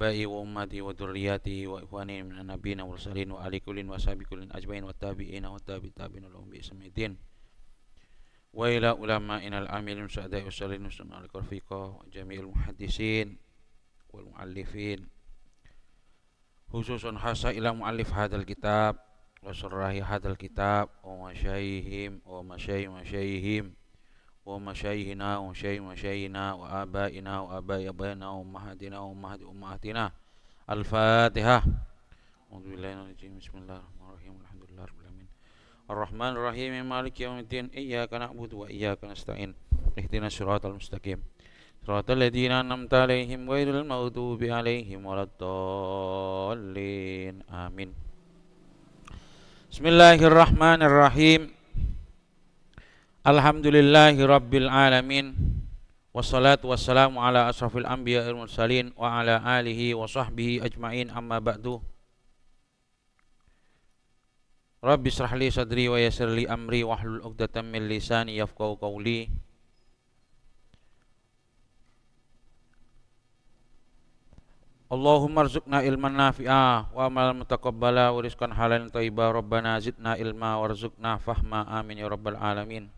abai wa ummati wa dzurriyyati wa ikhwani min nabiyina wa mursalin wa ali kullin wa sahbi kullin ajmain wa tabi'ina wa tabi'in lahum bi ihsanin wa ila ulama'ina al-amilin sa'da'i ussalin sunna al-rafiqa wa jami'il muhaddisin wal muallifin khususun hasa ila muallif hadzal kitab wa syarrahi hadzal kitab wa masyaihim wa masyaihim wa masyaihina wa masyaihina wa abaina wa abai abaina wa ummahatina wa ummahati ummahatina. Al-Fatihah. A'udzubillahi bismillahirrahmanirrahim. Alhamdulillahirabbil alamin. Ar-Rahmanir Rahim. Maliki yaumiddin. Iyyaka na'budu wa iyyaka nasta'in. Ihdinas siratal mustaqim. Siratal ladzina an'amta 'alaihim ghairil maghdubi 'alaihim waladdallin. Amin. Bismillahirrahmanirrahim. Alhamdulillahi rabbil alamin. Wassalatu wassalamu ala asrafil anbiya'il mursalin wa ala alihi wa sahbihi ajma'in, amma ba'du. Rabbi shrah li sadri wa yassir li amri wahlul 'uqdatam min lisani yafqahu qawli. Allahumma rzuqna ilman nafi'a wa amalan mutaqabbala wa rizqan halalan thayyiba. Rabbana zidna ilma warzuqna fahma, amin ya rabbal alamin.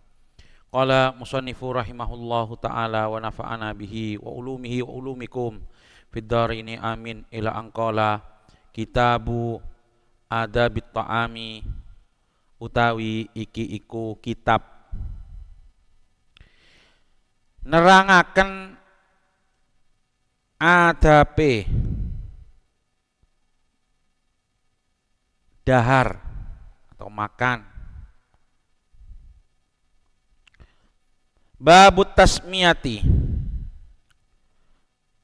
Qala musannifu rahimahullahu ta'ala wa nafa'ana bihi wa ulumihi wa ulumikum fid dharini, amin. Ila anqala kitabu adabit ta'ami, utawi iki iku kitab nerangaken adabe dahar atau makan. Babut tasmiyati,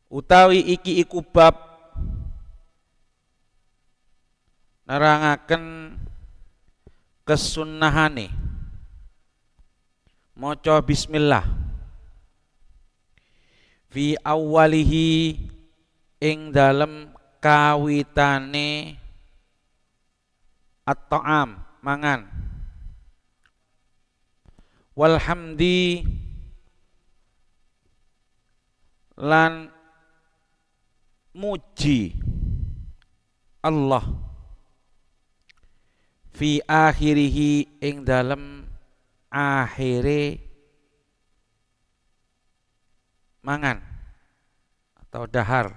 utawi iki iku bab nerangaken kesunnahane maca bismillah fi awwalihi, ing dalem kawitane at-ta'am, mangan, walhamdi, lan muji Allah, fi akhirihi, ing dalem akhire mangan atau dahar,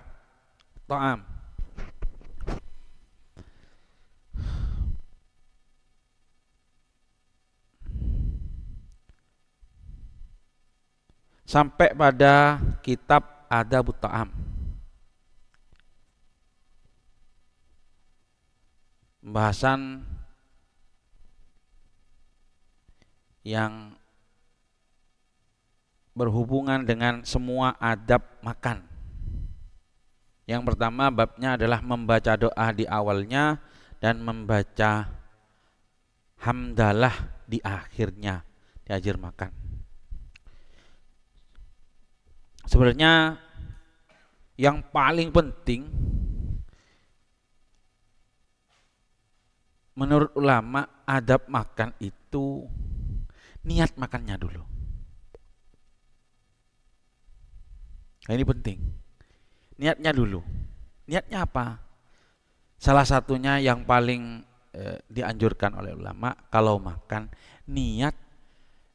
ta'am. Sampai pada kitab Adabut Ta'am, pembahasan yang berhubungan dengan semua adab makan. Yang pertama babnya adalah membaca doa di awalnya dan membaca hamdalah di akhirnya di akhir makan. Sebenarnya yang paling penting menurut ulama adab makan itu niat makannya dulu. Nah, ini penting. Niatnya dulu. Niatnya apa? Salah satunya yang paling dianjurkan oleh ulama kalau makan, niat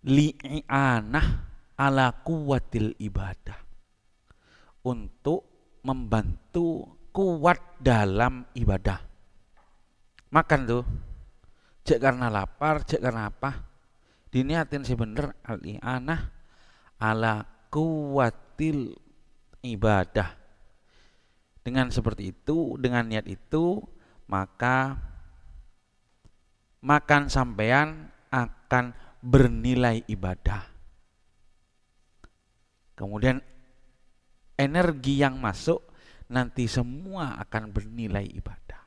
li'anah ala kuwatil ibadah, untuk membantu kuat dalam ibadah. Makan tuh cek karena lapar, cek karena apa, diniatin sih bener al-i'anah ala kuwatil ibadah. Dengan seperti itu, dengan niat itu, maka makan sampean akan bernilai ibadah. Kemudian energi yang masuk nanti semua akan bernilai ibadah.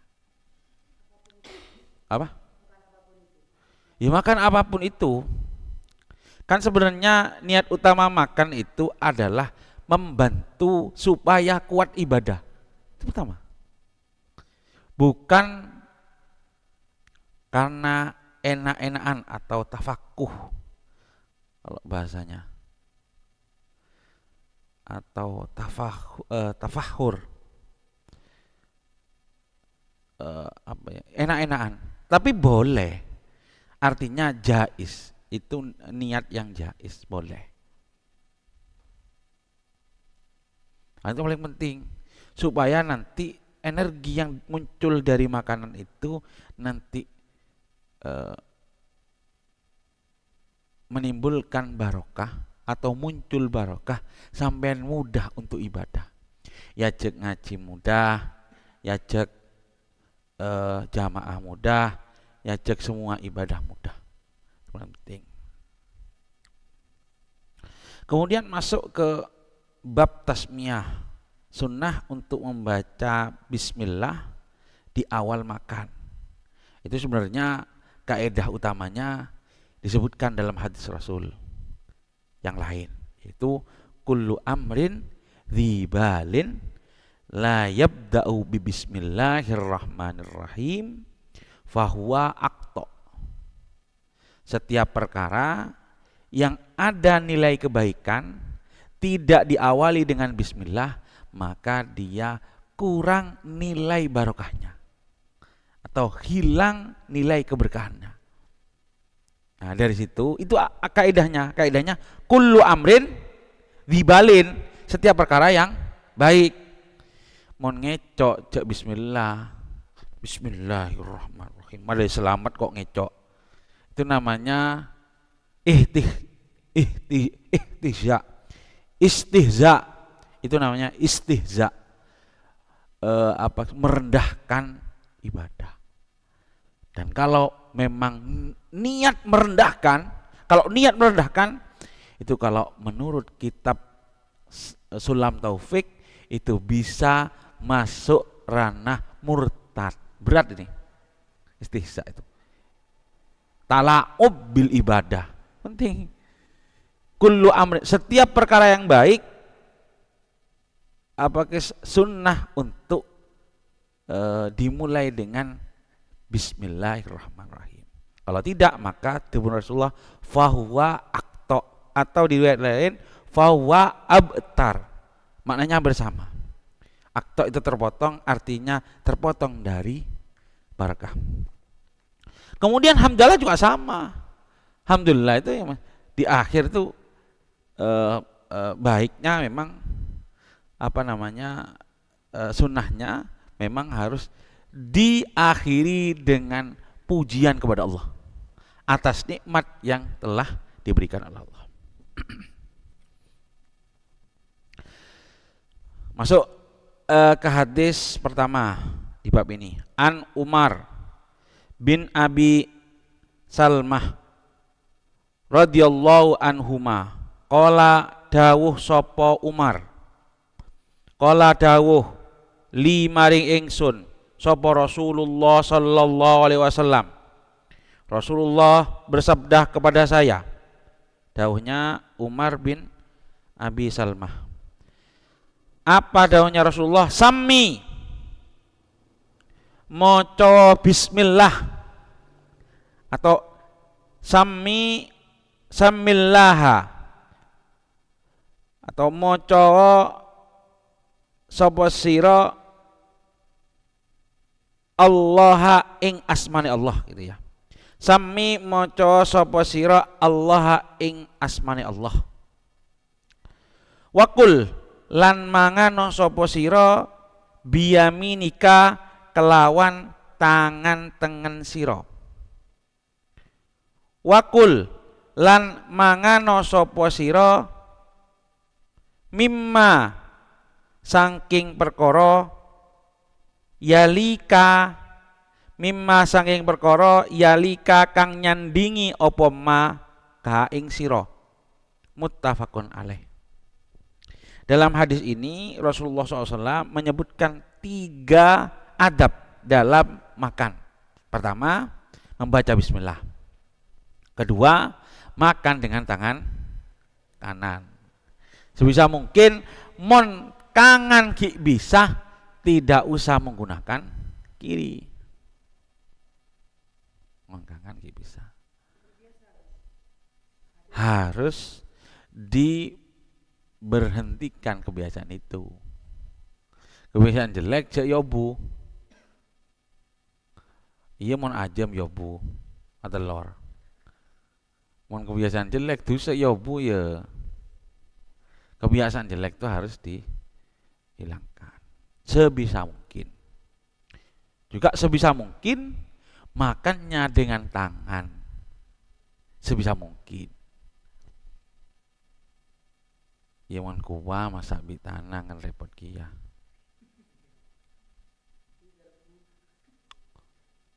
Apa? Ya makan apapun itu. Kan sebenarnya niat utama makan itu adalah membantu supaya kuat ibadah. Itu pertama. Bukan karena enak-enakan atau tafakuh kalau bahasanya, atau tafahur. enak-enakan. Tapi boleh. Artinya jais. Itu niat yang jais, boleh. Nah, itu paling penting supaya nanti energi yang muncul dari makanan itu nanti menimbulkan barokah atau muncul barokah, sampean mudah untuk ibadah. Ya cek ngaji mudah, ya cek jamaah mudah, ya cek semua ibadah mudah. Paling penting. Kemudian masuk ke bab tasmiyah. Sunnah untuk membaca bismillah di awal makan. Itu sebenarnya kaidah utamanya disebutkan dalam hadis Rasul yang lain, yaitu kullu amrin dzibalin la yabda'u bi bismillahirrahmanirrahim fahuwa aqta. Setiap perkara yang ada nilai kebaikan tidak diawali dengan bismillah, maka dia kurang nilai barokahnya atau hilang nilai keberkahannya. Nah, dari situ itu kaidahnya kullu amrin dzibalin, setiap perkara yang baik. Mon ngecok cek bismillahirrahmanirrahim. Ada selamat kok ngecok. Itu namanya istihza. Itu namanya istihza. Merendahkan ibadah. Dan kalau memang niat merendahkan, itu kalau menurut kitab Sulam Taufik itu bisa masuk ranah murtad. Berat ini istihza itu. Tala'ub bil ibadah. Penting. Kullu amri, setiap perkara yang baik apakah sunnah untuk dimulai dengan bismillahirrahmanirrahim. Kalau tidak, maka dibun Rasulullah fahuwa aqta, atau di riwayat lain fahuwa abtar. Maknanya bersama. Aqta itu terpotong, artinya terpotong dari barakah. Kemudian hamdalah juga sama. Alhamdulillah itu yang di akhir itu baiknya memang sunnahnya memang harus diakhiri dengan pujian kepada Allah atas nikmat yang telah diberikan oleh Allah. Masuk ke hadis pertama di bab ini. An Umar bin Abi Salmah radhiyallahu anhuma qala dawuh sapa Umar, qala dawuh li maring ingsun sapa Rasulullah sallallahu alaihi wasallam. Rasulullah bersabda kepada saya. Dawuhnya Umar bin Abi Salmah. Apa dawuhnya Rasulullah? Sammi, moco bismillah, atau sammi samillaha, atau moco sapa sira Allah ing asmane Allah, gitu ya. Sami moco sapa sira Allah ing asmane Allah. Wakul lan mangano sapa sira biyaminika kelawan tangan tengen sira. Wakul lan mangano sapa sira mimma saking perkara yalika, mimma saking perkara yalika kang nyandingi apa ma ka ing sira. Muttafaqun alaih. Dalam hadis ini Rasulullah SAW menyebutkan 3 adab dalam makan. Pertama, membaca bismillah. Kedua, makan dengan tangan kanan. Sebisa mungkin mon kangan ki bisa, tidak usah menggunakan kiri. Mon kangan ki bisa. Harus diberhentikan kebiasaan itu. Kebiasaan jelek cek yobu. Iya mon ajem ya bu, atelor. Mon kebiasaan jelek dosa ya bu ya. Kebiasaan jelek itu harus dihilangkan sebisa mungkin. Juga sebisa mungkin makannya dengan tangan. Sebisa mungkin. Ya mon kuwa masak bi tanah kan repot kia.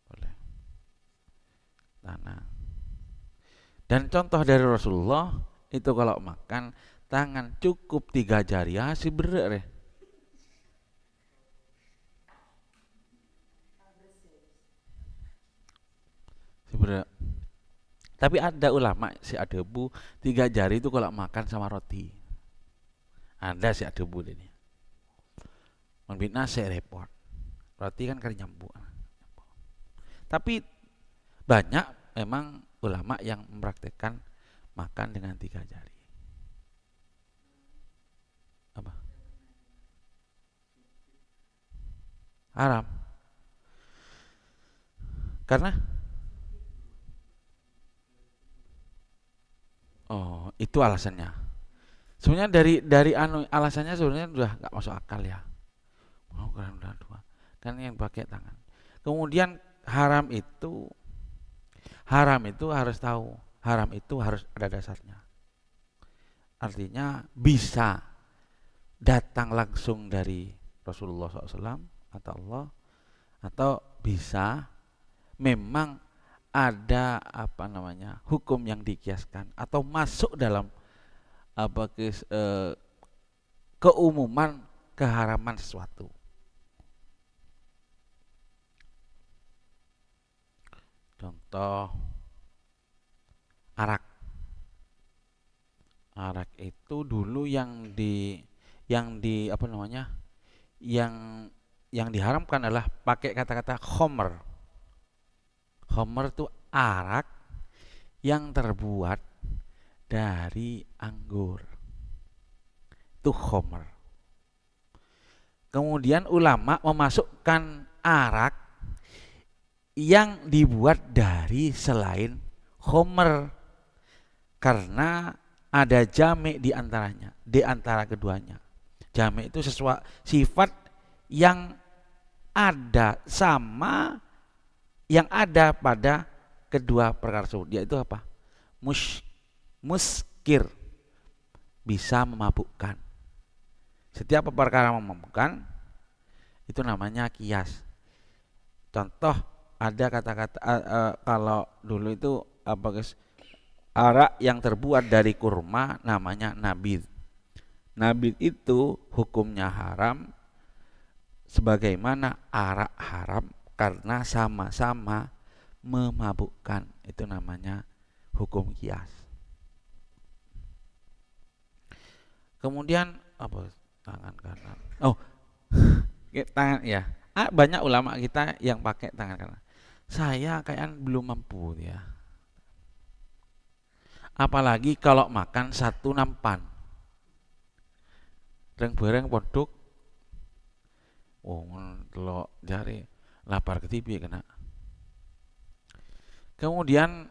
Boleh. Tanah. Dan contoh dari Rasulullah itu kalau makan tangan cukup 3 jari sih berat deh. Sebenarnya. Tapi ada ulama si adebu 3 jari itu kalau makan sama roti. Ada si adebu ini. Membina nasi repot. Roti kan nyambung. Tapi banyak memang ulama yang mempraktekkan makan dengan 3 jari. Apa? Haram. Karena itu alasannya. Sebenarnya dari alasannya sebenarnya sudah nggak masuk akal ya. Udah dua. Kan yang pakai tangan. Kemudian haram itu harus tahu. Haram itu harus ada dasarnya. Artinya bisa datang langsung dari Rasulullah SAW atau Allah, atau bisa memang ada hukum yang dikiaskan atau masuk dalam keumuman keharaman sesuatu. Contoh arak. Arak itu dulu yang diharamkan adalah pakai kata-kata khomer. Khomer itu arak yang terbuat dari anggur. Itu khomer. Kemudian ulama memasukkan arak yang dibuat dari selain khomer karena ada jame di antara keduanya. Jame itu sesuatu sifat yang ada sama yang ada pada kedua perkara tersebut, yaitu apa? Muskir, bisa memabukkan. Setiap perkara memabukkan itu namanya kias. Contoh ada kata-kata kalau dulu itu arak yang terbuat dari kurma namanya nabid. Nabid itu hukumnya haram sebagaimana arak haram karena sama-sama memabukkan. Itu namanya hukum kias. Kemudian tangan kanan. Tangan ya. Banyak ulama kita yang pakai tangan kanan. Saya kayaknya belum mampu ya. Apalagi kalau makan satu nampan. Bareng podok. Telok jari lapar ketipi kena. Kemudian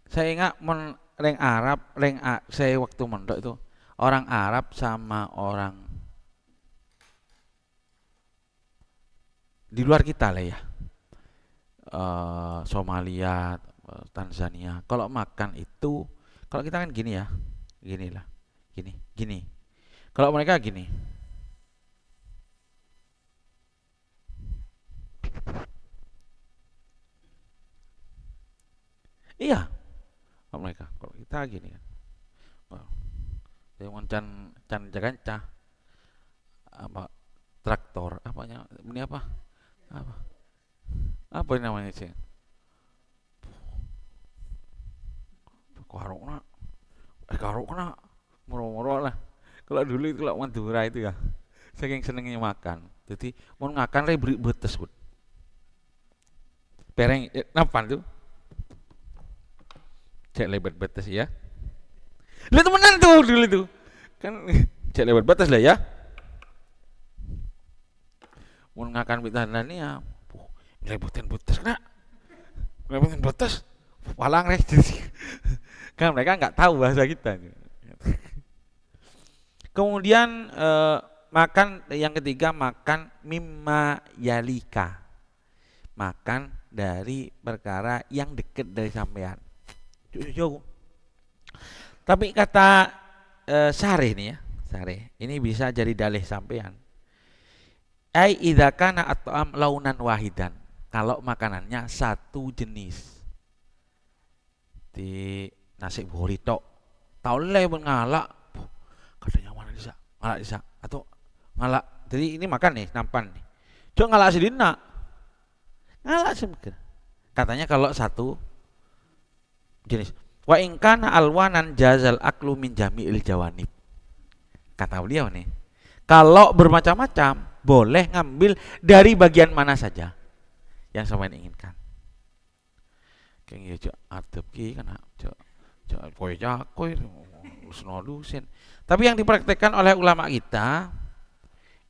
saya ingat saya waktu mondok itu orang Arab sama orang di luar kita lah ya, Somalia, Tanzania. Kalau makan itu, kalau kita kan gini ya, gini. Kalau mereka gini. Iya, kalau mereka. Kalau kita gini kan. Saya can jaga traktor ini apa ini namanya sih, karokna moro-moro lah. Kalau dulu itu kalau Madura itu ya saking senengnya makan, jadi mau ngakan beri betes bud pereng napan tuh cek lebat betes ya. Lihat temenan tuh dulu tuh kan cek lewat batas lah ya. Mau ngakan bitanan ya, lebutin putus kena. Batas walang rek. Kan mereka nggak tahu bahasa kita. Kemudian makan yang ketiga, makan mimma yalika. Makan dari perkara yang dekat dari sampean. Jauh. Tapi kata Syarih nih ya, Syarih. Ini bisa jadi dalih sampean. Ai idza kana at'am launan wahidan. Kalau makanannya satu jenis. Di nasi burrito. Taule pun ngalak. Katanya mana bisa? Ngalak bisa atau ngalak. Jadi ini makan nih, nampan nih. Cuk ngalak sedina. Ngalak semikir. Katanya kalau satu jenis. Wa in kana alwanan jazal aklu min jami'il jawanib. Kata beliau nih, kalau bermacam-macam boleh ngambil dari bagian mana saja yang sampean inginkan. Kayak gitu adab ki kan koy jakoy usnolusin. Tapi yang dipraktekkan oleh ulama kita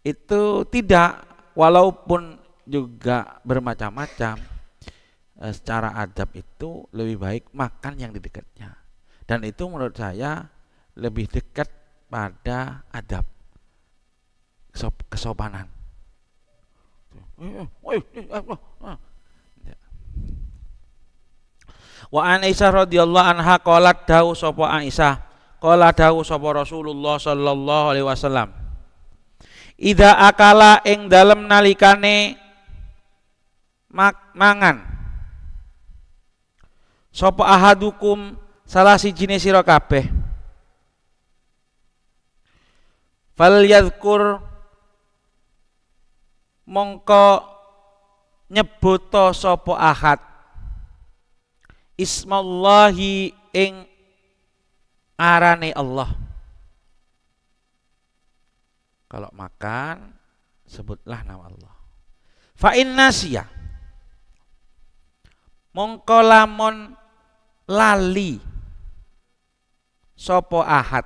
itu tidak, walaupun juga bermacam-macam, secara adab itu lebih baik makan yang di dekatnya. Dan itu menurut saya lebih dekat pada adab kesopanan. Wa Aisyah radhiyallahu anha qalat dawu sapa Aisyah, qala dawu sapa Rasulullah sallallahu alaihi wasallam, idza akala ing dalem nalikane mangan sapa ahadukum salah sijine sira kabeh, fal yadhkur mongko nyebuto sapa ahad ismallahi ing arane Allah. Kalau makan sebutlah nama Allah. Fa inna siya mongko lamun lali sapa ahad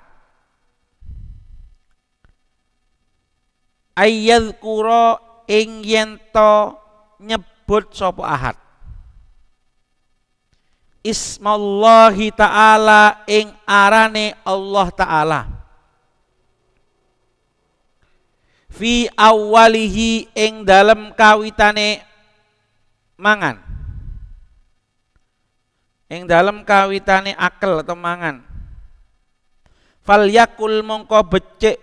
ayyadhkura ing yen to nyebut sapa ahad ismallahi ta'ala ing arane Allah ta'ala fi awwalihi ing dalem kawitane mangan, ing dalem kawitane akel atau mangan, fal yakul mongko becik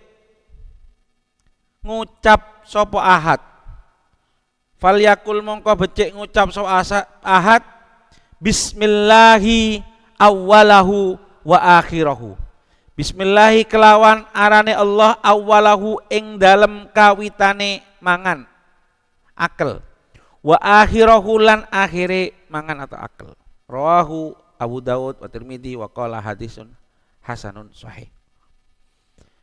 ngucap sapa ahad, fal yakul mongko becik ngucap sapa ahad bismillahi awwalahu wa akhirahu. Bismillahi kelawan arane Allah awwalahu ing dalem kawitane mangan akel, wa akhirahu lan akhire mangan atau akel. Rawahu Abu Dawud wa Tirmidzi wa qala hadisun hasanun sahih.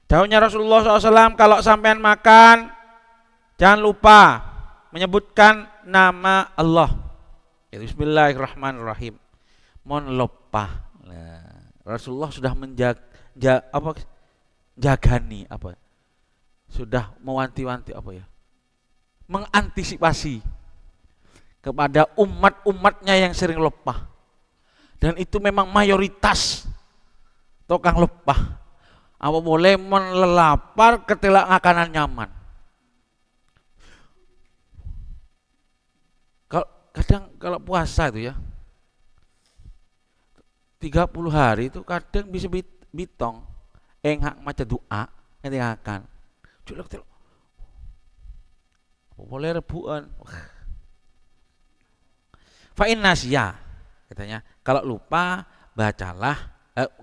Dawuhnya Rasulullah SAW, kalau sampean makan jangan lupa menyebutkan nama Allah. Bismillahirrahmanirrahim. Mon lupa. Nah, Rasulullah sudah jagani apa? Sudah mewanti-wanti apa ya? Mengantisipasi kepada umat-umatnya yang sering lupa. Dan itu memang mayoritas tukang lupa. Apa boleh melelapar ketika makanan nyaman. Kadang kalau puasa itu ya 30 hari itu kadang bisa bitong hak maca doa ketika akan culuk boleh rebuan fa inna siya katanya kalau lupa bacalah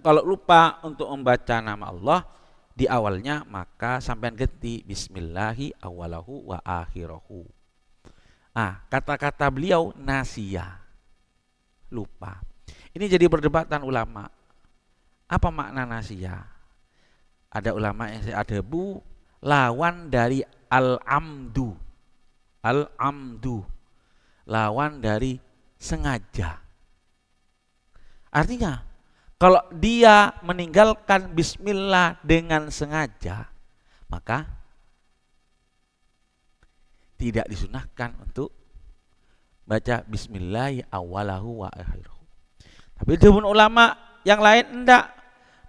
kalau lupa untuk membaca nama Allah di awalnya maka sampean ganti bismillahi awwalahu wa akhirahu. Kata-kata beliau nasiya, lupa. Ini jadi perdebatan ulama. Apa makna nasiya? Ada ulama yang ada lawan dari al-amdu. Al-amdu lawan dari sengaja. Artinya kalau dia meninggalkan bismillah dengan sengaja, maka tidak disunahkan untuk baca bismillah awalahu wa akhiruhu. Tapi dipun ulama yang lain enggak.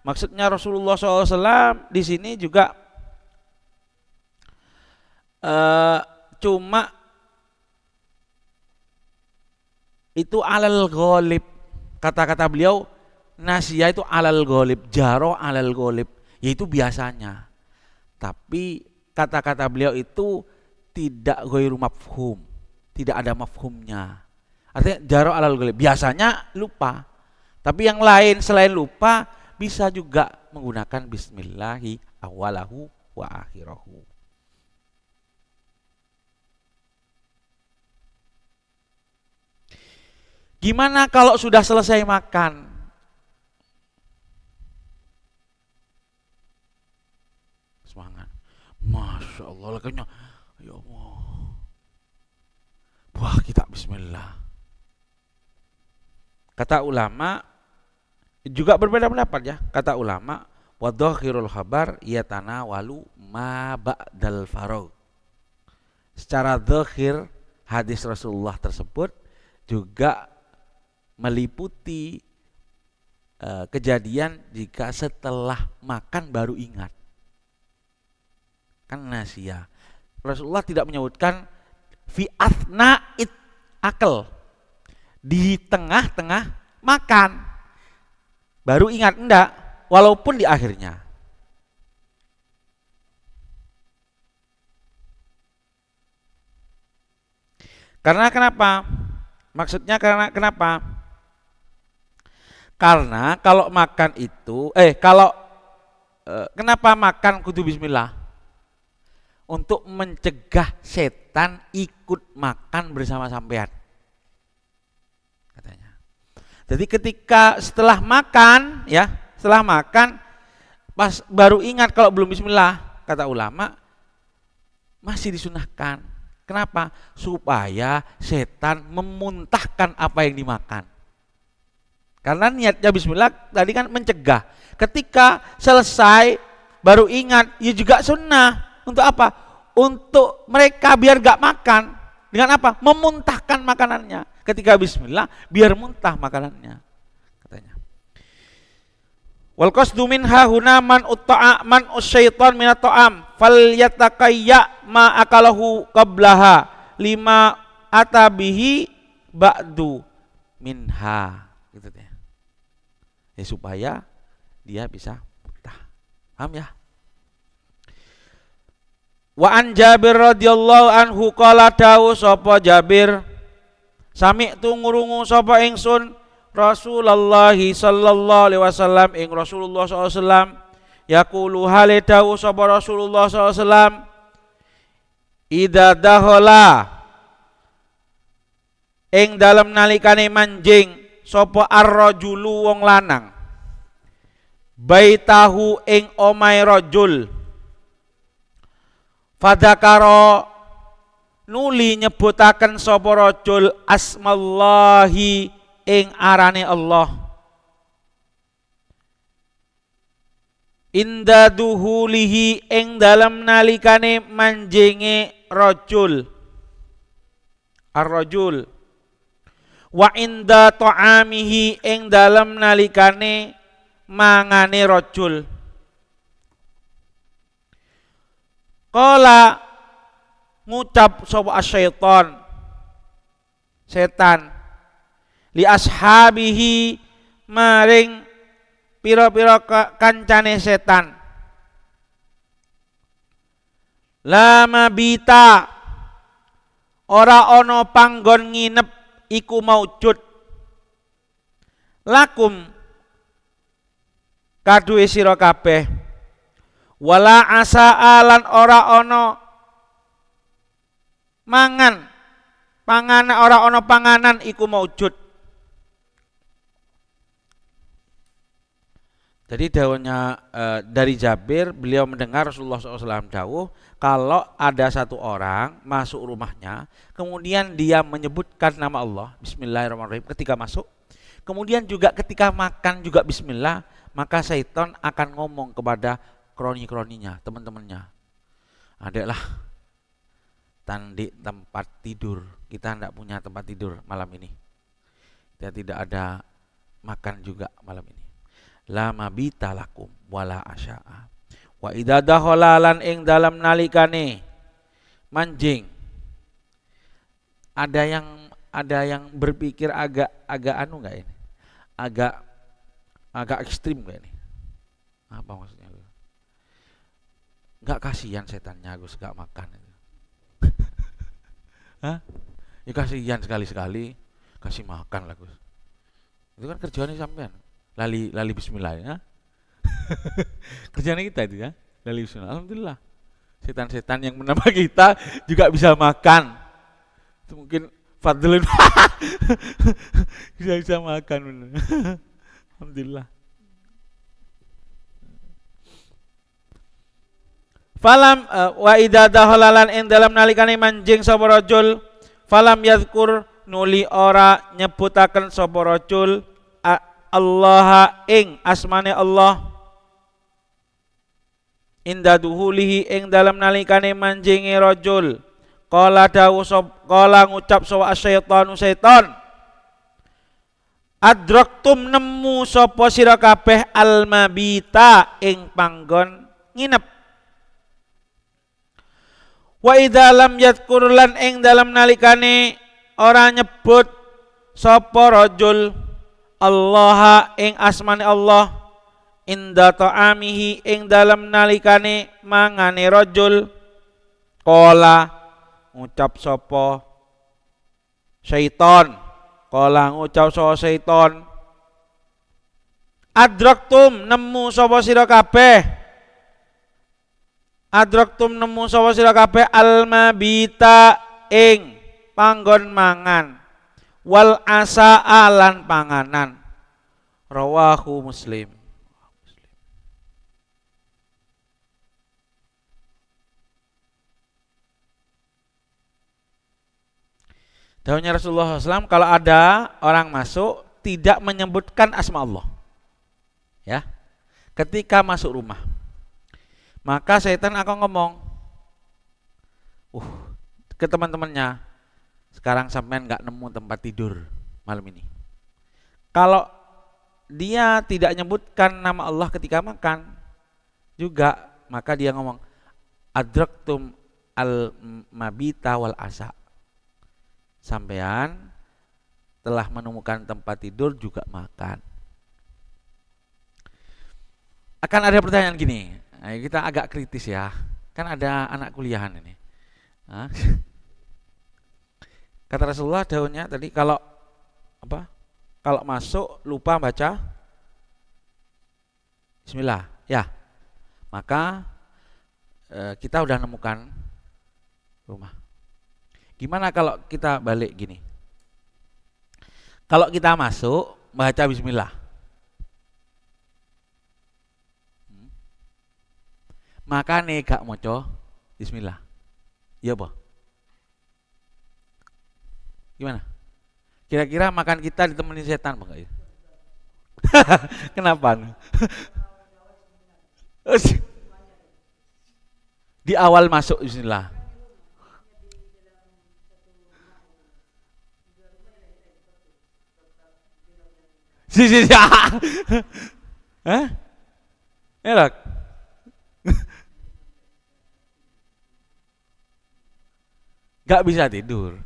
Maksudnya Rasulullah SAW di sini juga cuma itu alal ghalib. Kata-kata beliau nasiyah itu alal ghalib, jaro alal ghalib, yaitu biasanya. Tapi kata-kata beliau itu tidak ghairu mafhum, tidak ada mafhumnya. Artinya jaro alal ghalib, biasanya lupa. Tapi yang lain selain lupa bisa juga menggunakan bismillahi awalahu wa akhirahu. Gimana kalau sudah selesai makan? Semangat. Masya Allah, lakanya ya Allah. Wah, kita bismillah. Kata ulama juga berbeda pendapat ya. Kata ulama, wa dhakhirul khabar yatanawalu ma ba'dal faragh. Secara dhakhir hadis Rasulullah tersebut juga meliputi kejadian jika setelah makan baru ingat. Kan nasiyah. Rasulullah tidak menyebutkan fi athna'it akal, di tengah-tengah makan baru ingat, enggak, walaupun di akhirnya. Karena kenapa? Maksudnya karena kenapa? Karena kalau makan itu kenapa makan kudu bismillah? Untuk mencegah setan ikut makan bersama sampean. Katanya. Jadi ketika setelah makan pas baru ingat kalau belum bismillah, kata ulama masih disunahkan. Kenapa? Supaya setan memuntahkan apa yang dimakan. Karena niatnya bismillah tadi kan mencegah. Ketika selesai baru ingat, ya juga sunnah. Untuk apa? Untuk mereka biar gak makan. Dengan apa? Memuntahkan makanannya. Ketika bismillah biar muntah makanannya, katanya. Wal qasdu minha huna man usyaitan minat ta'am falyatakayya ma akalahu qablaha lima atabihi ba'du minha, gitu deh. Ya, supaya dia bisa muntah. Paham ya? Wa an Jabir radhiyallahu anhu qala dawu sapa Jabir, sami'tu ngurungu sapa ingsun Rasulullah sallallahu alaihi wasallam ing Rasulullah sallallahu alaihi wasallam yaqulu hale dawu sapa Rasulullah sallallahu alaihi wasallam idza dakhala ing dalem nalikane manjing sapa ar-rajulu wong lanang baitahu ing omahe rajul fadzakara nuli nyebutaken sapa rajul asmallahi ing arane Allah inda duhulihi ing dalem nalikane manjinge rajul ar-rajul wa inda ta'amihi ing dalem nalikane mangane rajul. Qala ngucap sapa asyaiton setan li ashabihi maring pira-pira kancane setan la mabita ora ana panggon nginep iku maujud lakum kaduwe sira kabeh wala asaalan ora ana panganan iku maujud. Jadi dawuhnya dari Jabir, beliau mendengar Rasulullah SAW dawuh kalau ada satu orang masuk rumahnya, kemudian dia menyebutkan nama Allah, Bismillahirrahmanirrahim ketika masuk, kemudian juga ketika makan juga Bismillah, maka syaitan akan ngomong kepada kroni-kroninya, teman-temannya, adeklah, setan di tempat tidur. Kita tidak punya tempat tidur malam ini. Kita tidak ada makan juga malam ini. La mabita lakum wala asya'a. Wa idza dakhala lan ing dalam nalikane manjing. Ada yang berpikir agak anu enggak ini? Agak ekstrim enggak ini? Apa maksudnya? Enggak kasihan setannya Gus enggak makan itu. Hah? Ya kasihan sekali-sekali kasih makan lah Gus. Itu kan kerjaannya sampean. Lali bismillah ya. Kerjaan kita itu ya. Lali bismillah. Alhamdulillah. Setan-setan yang menambah kita juga bisa makan. Itu mungkin fadlun. bisa makan bener. Alhamdulillah. Falam wa idza dakhalalan ing dalam nalikane manjing sapa rajul falam yadhkur nuli ora nyebutaken sapa rajul Allah ing asmane Allah inda duhulihi ing dalam nalikane manjinge rajul qala dawu qala ngucap sapa asyaitanu setan adraktum nemu sapa sira kabeh almabita ing panggon nginep. Wa idza lam yadhkur lan ing dalam nalikane ora nyebut sapa rajul Allah ing asmane Allah inda ta'amihi ing dalam nalikane mangane rajul qala ngucap sapa syaiton adraktum nemu sapa sira kabeh almabita ing panggon mangan wal asaa lan panganan rawahu Muslim. Dawuhnya Rasulullah SAW, kalau ada orang masuk tidak menyebutkan asma Allah, ya, ketika masuk rumah, maka setan akan ngomong, ke teman-temannya, sekarang sampean nggak nemu tempat tidur malam ini. Kalau dia tidak menyebutkan nama Allah ketika makan juga, maka dia ngomong, adraktum al mabita wal asa. Sampean telah menemukan tempat tidur juga makan. Akan ada pertanyaan gini, kita agak kritis ya, kan ada anak kuliahan ini. Kata Rasulullah dahulunya tadi kalau masuk lupa baca Bismillah, ya, maka kita udah nemukan rumah. Gimana kalau kita balik gini? Kalau kita masuk baca Bismillah, maka nih gak moco Bismillah, iya boh? Gimana? Kira-kira makan kita ditemenin setan apa enggak ya? Kenapa? Di awal masuk Bismillah. Si. Hah? Enak. Gak bisa tidur.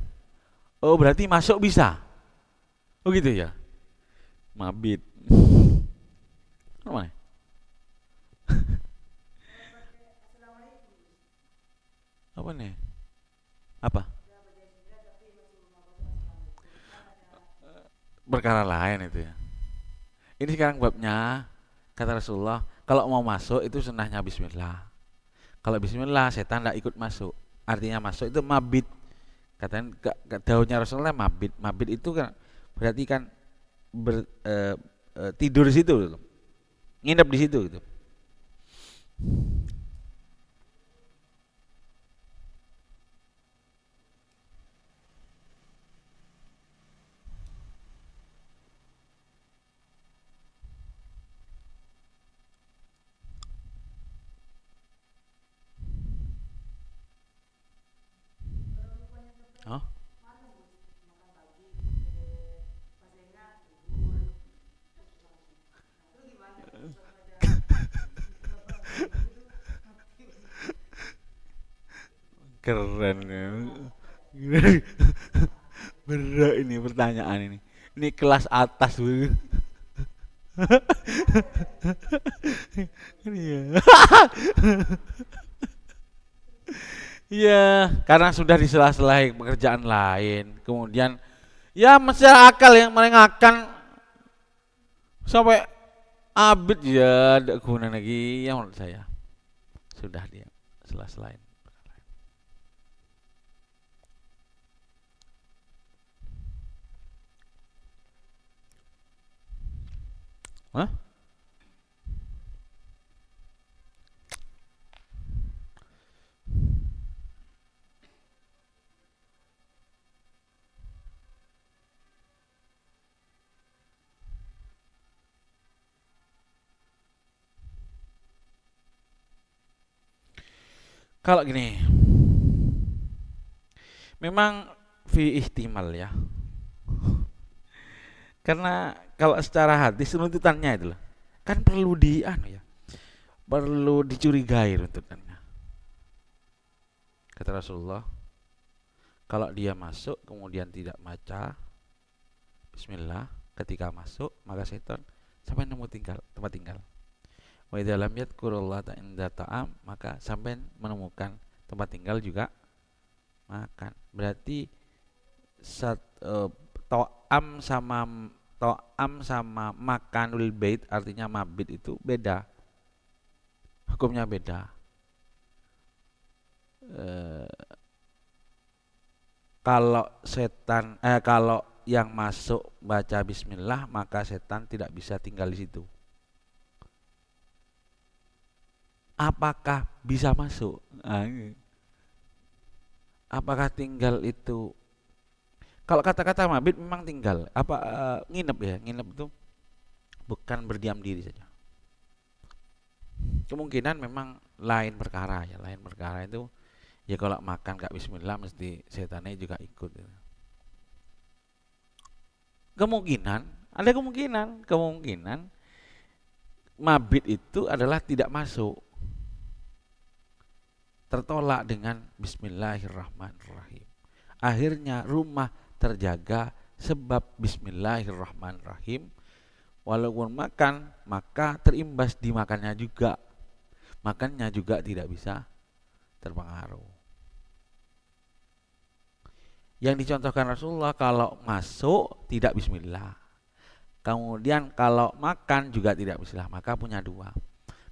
Oh, berarti masuk bisa. Oh gitu ya. Mabit. Apa nih? Apa nih? Apa? Perkara lain itu ya. Ini sekarang babnya, kata Rasulullah, kalau mau masuk itu sunnahnya Bismillah. Kalau Bismillah setan tidak ikut masuk. Artinya masuk itu mabit. Katanya daunnya Rasulullah mabit. Mabit itu kan berarti kan tidur di situ, nginep di situ gitu. Keren ya. Berat ini pertanyaan ini. Ini kelas atas bu. Iya. Iya, karena sudah di sela-sela pekerjaan lain. Kemudian ya masih akal yang mendengarkan sampai abid ya ada guna lagi yang menurut saya. Sudah dia sela-selain. Hah? Kalau gini, memang fi ihtimal ya. Karena kalau secara hadis runtutannya itu loh, kan perlu ya, perlu dicurigai runtutannya. Kata Rasulullah, kalau dia masuk kemudian tidak baca Bismillah ketika masuk, maka setan sampai nemu tempat tinggal. Wa idza lam yadhkurullaha inda ta'am, maka sampai menemukan tempat tinggal juga makan. Berarti to'am sama makanul bait artinya mabit itu beda. Hukumnya beda. Kalau yang masuk baca bismillah, maka setan tidak bisa tinggal di situ. Apakah bisa masuk? Apakah tinggal itu? Kalau kata-kata mabit memang tinggal. Nginep ya? Nginep itu bukan berdiam diri saja. Kemungkinan memang lain perkara ya. Lain perkara itu ya kalau makan gak bismillah mesti setannya juga ikut. Ada kemungkinan mabit itu adalah tidak masuk. Tertolak dengan bismillahirrahmanirrahim. Akhirnya rumah terjaga sebab bismillahirrahmanirrahim. Walaupun makan, maka terimbas di makannya juga. Makannya juga tidak bisa terpengaruh. Yang dicontohkan Rasulullah, kalau masuk tidak bismillah. Kemudian kalau makan juga tidak bismillah, maka punya dua.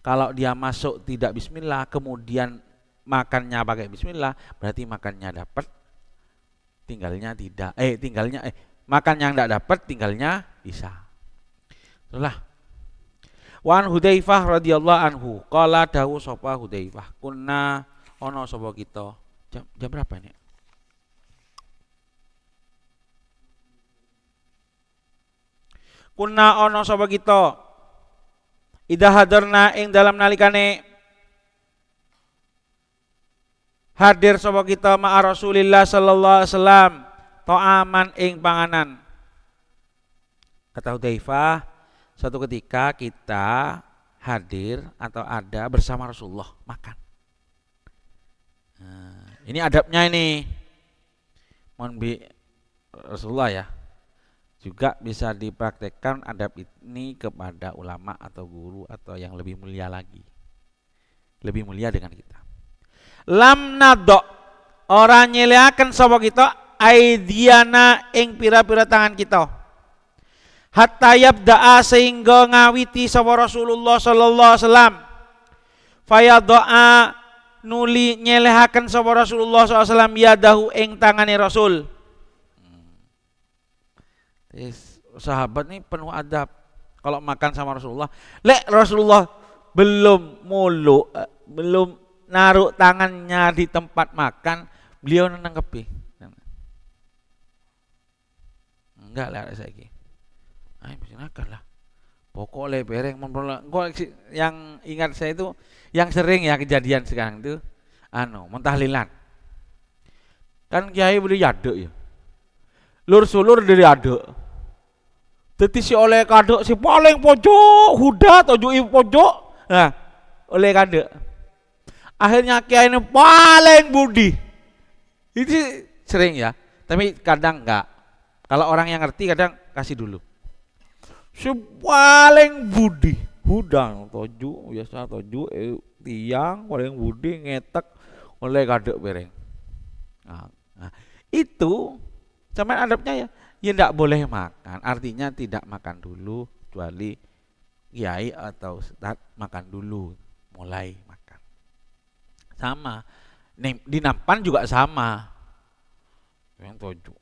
Kalau dia masuk tidak bismillah, kemudian makannya pakai bismillah, berarti makannya dapat, tinggalnya tidak. Makannya enggak dapat, tinggalnya bisa. Itulah. Wan Hudzaifah radhiyallahu anhu, qala dawu sapa Hudzaifah, kunna ono sapa kita. Jam berapa ini? Kunna ono sapa kita. Idza hadarna ing dalam nalikane hadir sapa kita ma'a Rasulillah sallallahu alaihi wasallam ta'aman ing panganan. Kata Hudzaifah, suatu ketika kita hadir atau ada bersama Rasulullah makan. Nah, ini adabnya ini. Mohon Rasulullah ya. Juga bisa dipraktekkan adab ini kepada ulama atau guru atau yang lebih mulia lagi. Lebih mulia dengan kita. Lam nadok, orang nyeleaken sapa kita aidiana ing pira-pira tangan kita. Hatta yabda'a sehingga ngawiti sapa Rasulullah sallallahu alaihi wasallam. Fayadoa nuli nyelehaken sapa Rasulullah sallallahu alaihi wasallam yadahu ing tangane Rasul. Sahabat ini penuh adab kalau makan sama Rasulullah. Rasulullah belum naruh tangannya di tempat makan, beliau nangkepi. Enggak lah saiki. Silakan lah. Pokoknya bereng yang ingat saya itu yang sering ya kejadian sekarang itu mentahlilan. Kan kiai beli yaduk ya. Lur sulur dari aduk. Dadi si oleh kaduk si paling pojok, hudat ojo pojok. Nah, oleh kaduk. Akhirnya kiai ini paling budi. Itu sering ya, tapi kadang enggak. Kalau orang yang ngerti kadang kasih dulu. Paling budi, hudang toju, biasa toju, tiang paling budi ngetek oleh kadek bereng. Nah, itu sama adabnya ya, ya tidak boleh makan. Artinya tidak makan dulu, kecuali kiai atau ustad makan dulu, mulai makan. Sama, di nampan juga sama. Yang toju,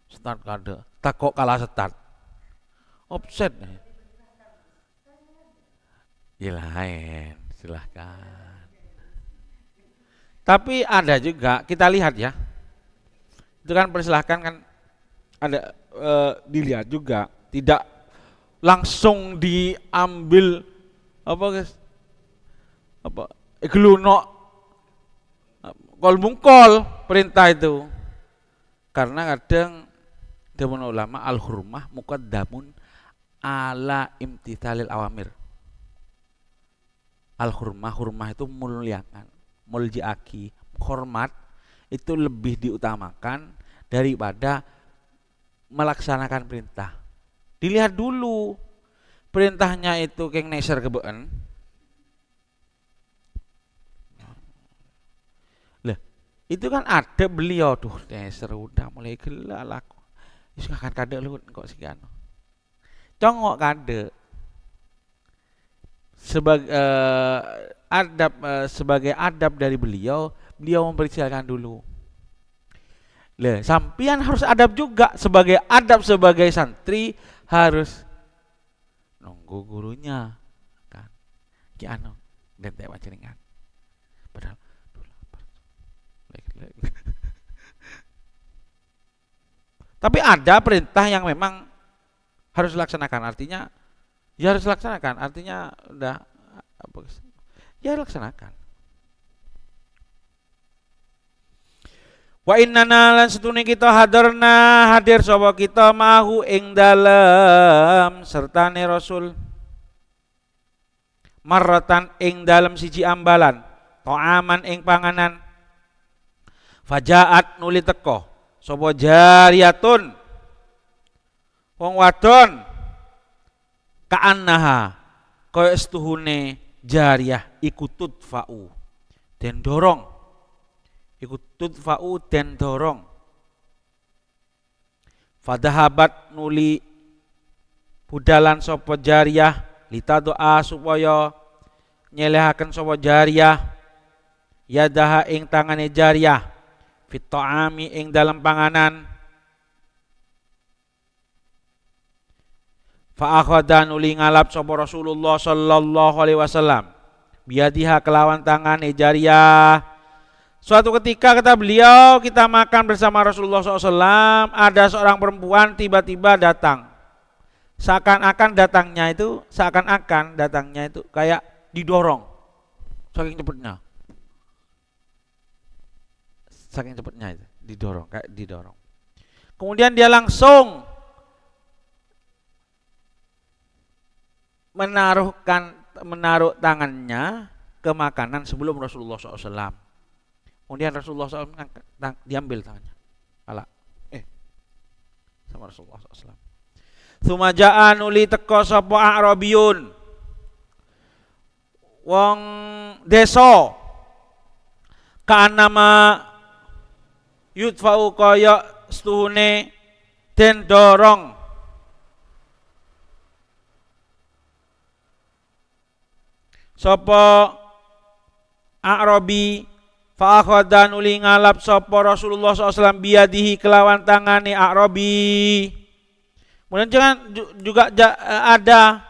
start kade, tak kok kalah start, offset. Ya lain, silahkan. Tapi ada juga, kita lihat ya, itu kan persilahkan kan ada dilihat juga, tidak langsung diambil apa guys, apa gelunok kol mungkol perintah itu, karena kadang dewan ulama al hurmah muqaddamun ala imtithalil awamir. Al hurmah itu muliakan, muljiaki, hormat itu lebih diutamakan daripada melaksanakan perintah. Dilihat dulu perintahnya itu keng neser kebeen. Lah, itu kan ada beliau tuh neser udah mulai gila laku. Wis akan kade lu kok sigano. Congok kade. Sebagai adab dari beliau mempersilakan dulu. Lah, sampian harus adab juga sebagai adab sebagai santri harus nunggu gurunya kan. Ki anu den teh panjenengan. Padahal tapi ada perintah yang memang harus dilaksanakan, artinya ya harus laksanakan, artinya udah apa ya laksanakan. Wa innana lan setune kita hadir sapa kita mahu ing dalem sertane Rasul marratan ing dalem siji ambalan ta'aman ing panganan fajaat nuli teko sapa jariyatun wong wadon ka'annaha kaya estuhune jariyah ikutut fa'u den dorong ikutut fa'u den dorong fadahabat nuli budalan sapa jariyah litadoa supaya nyelehaken sapa jariyah yadaha ing tangane jariyah fit ta'ami ing dalam panganan fa akhadha nuli ngalap sapa Rasulullah sallallahu alaihi wasallam biadiha kelawan tangan jariyah. Suatu ketika kata beliau kita makan bersama Rasulullah SAW, ada seorang perempuan tiba-tiba datang. Seakan-akan datangnya itu kayak didorong saking cepatnya. Saking cepatnya itu didorong. Kemudian dia langsung menaruh tangannya ke makanan sebelum Rasulullah SAW. Kemudian Rasulullah SAW diambil tangannya. Sama Rasulullah SAW. Sumajaan uli teko sapa A'rabiyun. Wong desa. Ka'anama yudfa'u kaya stuhune den dorong. Sapa A'rabi fa akhadha nuli ngalap sapa Rasulullah SAW biadihi kelawan tangane A'rabi. Kemudian juga ada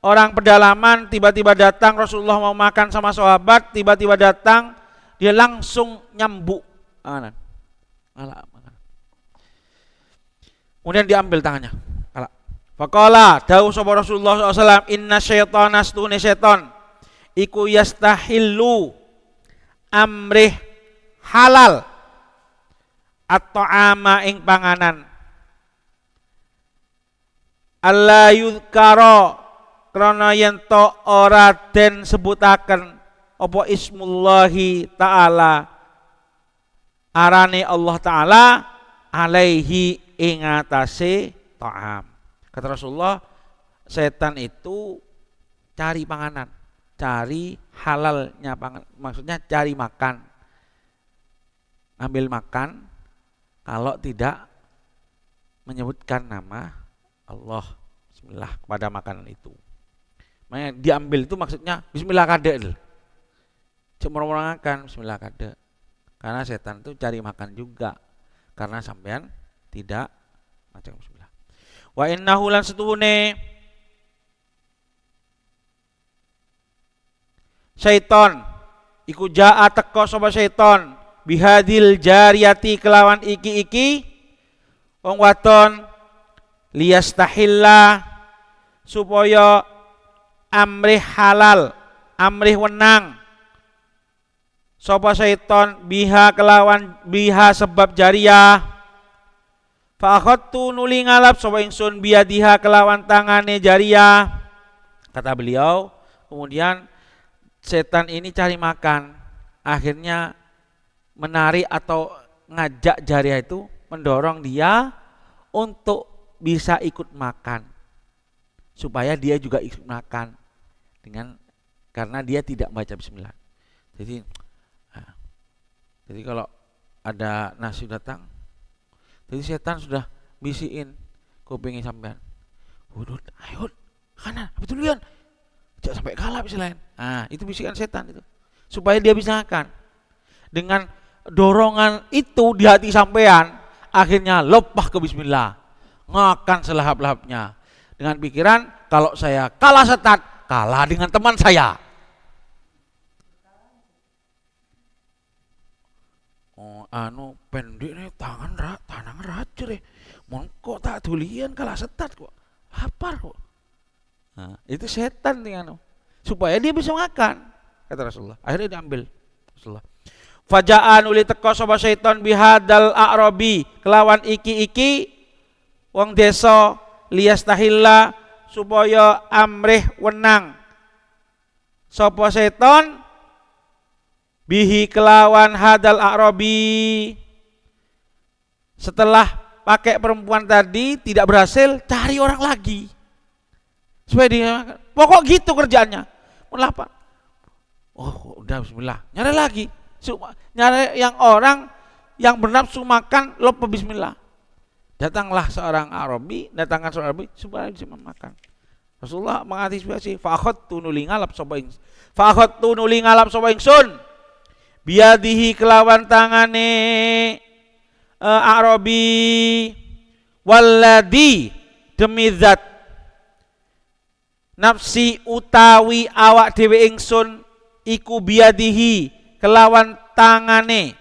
orang pedalaman tiba-tiba datang, Rasulullah mau makan sama sahabat, tiba-tiba datang, dia langsung nyambuk makanan. Kemudian diambil tangannya. Faqala dawuh sapa Rasulullah SAW inna syaitana astune syaiton iku yastahillu amrih halal at-ta'ama ing panganan alla yuzkara krana yen to ora den sebutaken apa ismullahi ta'ala arane Allah Ta'ala alaihi ingatase ta'am. Kata Rasulullah, setan itu cari panganan, cari halalnya pangan, maksudnya cari makan, ambil makan kalau tidak menyebutkan nama Allah bismillah kepada makanan itu. Makanya diambil itu maksudnya bismillah kada. Cuma orang makan bismillah kada. Karena setan itu cari makan juga. Karena sampean tidak macam bismillah. Wa innahu lan setuhune syaiton iku jaa teka sapa syaiton bihadil jariyati kelawan iki wong wadon liyastahilla supaya amrih halal, amrih wenang sapa syaiton biha kelawan biha sebab jariyah. Fa akhadtu nuli ngalap sapa ingsun biadiha kelawan tangane jariyah. Kata beliau, kemudian setan ini cari makan, akhirnya menarik atau ngajak jariyah itu, mendorong dia untuk bisa ikut makan, supaya dia juga ikut makan karena dia tidak baca bismillah. Jadi kalau ada nasi datang, jadi setan sudah bisiin kupingnya sampean. Hudud, ayo kanan, betul kan? Jangan sampai kalah misalnya. Nah, itu bisikan setan itu. Supaya dia bisa makan. Dengan dorongan itu di hati sampean, akhirnya lopah ke bismillah. Ngakan selahap-lahapnya. Dengan pikiran, kalau saya kalah setan, kalah dengan teman saya. Pendek nih tangan racun kok tak tulian kalah setat kok lapar kok. Nah, itu setan nih supaya dia bisa makan, kata Rasulullah. Akhirnya diambil Rasulullah. Faja'an uli teko sapa syaiton bihadal a'rabi kelawan iki wong desa liyastahilla supaya amrih wenang sapa seton bihi kelawan hadal a'rabi. Setelah pakai perempuan tadi tidak berhasil, cari orang lagi supaya dia makan. Pokok gitu kerjaannya. Lapar. Oh, udah bismillah. Nyari lagi. Nyari yang orang yang bernafsu makan, lupa bismillah. Datanglah seorang Arabi, supaya bisa makan. Rasulullah mengantisipasi, fa'akhadtu nuli ngalap sapa ingsun biadihi kelawan tangane Arabi walladhi demi zat nafsi utawi awak dhewe ingsun iku biadihi kelawan tangane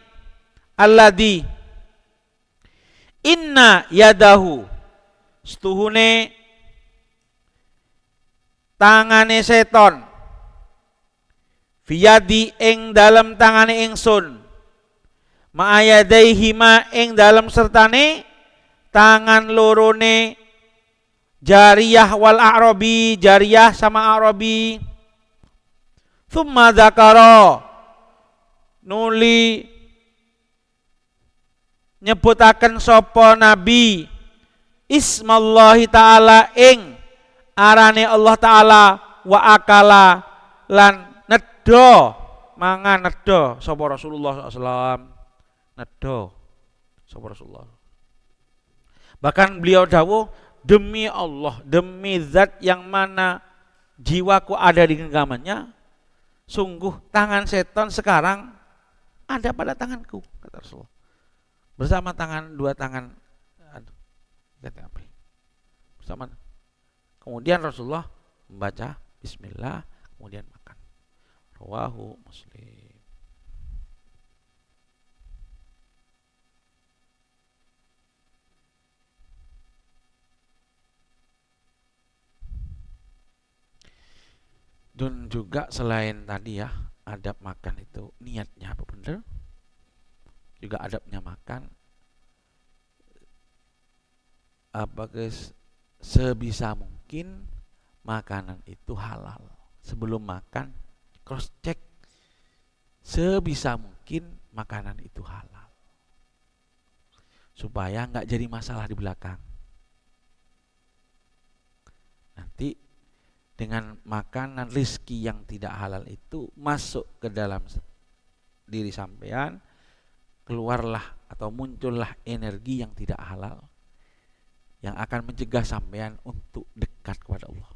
alladhi inna yadahu setuhune tangane seton fiyadi ing dalam tangane ingsun ma'ayadaihima ing dalam sertane tangan lorone jariyah wal a'rabi, jariyah sama a'rabi. Thumma dzakara nuli nyebutaken sapa nabi ismallahi ta'ala ing arane Allah ta'ala wa akala lan nedha mangan nedha sapa Rasulullah SAW. Nedha sapa Rasulullah. Bahkan beliau dawuh, demi Allah, demi zat yang mana jiwaku ada di genggamannya, sungguh tangan setan sekarang ada pada tanganku, kata Rasulullah. Bersama dua tangan bersama. Kemudian Rasulullah membaca bismillah, kemudian makan. Rawahu Muslim. Dan juga selain tadi ya, adab makan itu niatnya apa benar? Juga adabnya makan apa guys, sebisa mungkin makanan itu halal. Sebelum makan cross check sebisa mungkin makanan itu halal. supaya nggak jadi masalah di belakang. Nanti dengan makanan rizki yang tidak halal itu masuk ke dalam diri sampean, keluarlah atau muncullah energi yang tidak halal yang akan mencegah sampean untuk dekat kepada Allah.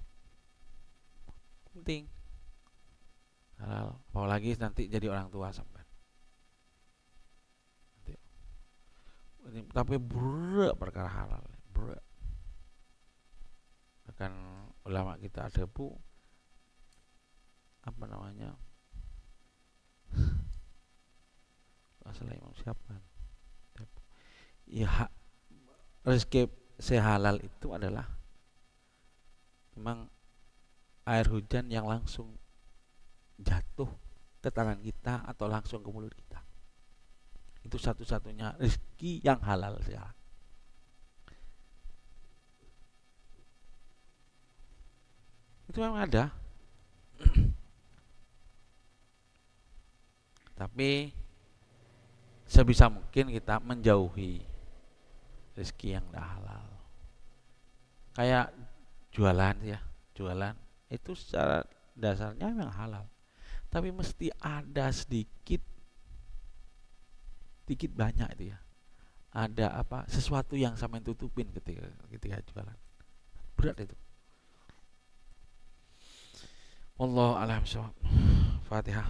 Penting halal, apalagi nanti jadi orang tua sampean. Tapi berat perkara halal, berat. Bahkan ulama kita ada bu, apa namanya, masalah imam siapa? Ya, rezeki sehalal itu adalah memang air hujan yang langsung jatuh ke tangan kita atau langsung ke mulut kita. Itu satu-satunya rezeki yang halal sekarang. Itu memang ada. Tapi sebisa mungkin kita menjauhi rezeki yang tidak halal. Kayak jualan ya, jualan itu secara dasarnya memang halal. Tapi mesti ada sedikit banyak itu ya. Ada apa? Sesuatu yang sama tutupin ketika jualan. Berat itu. Wallahu a'lam bishawab. Fatihah.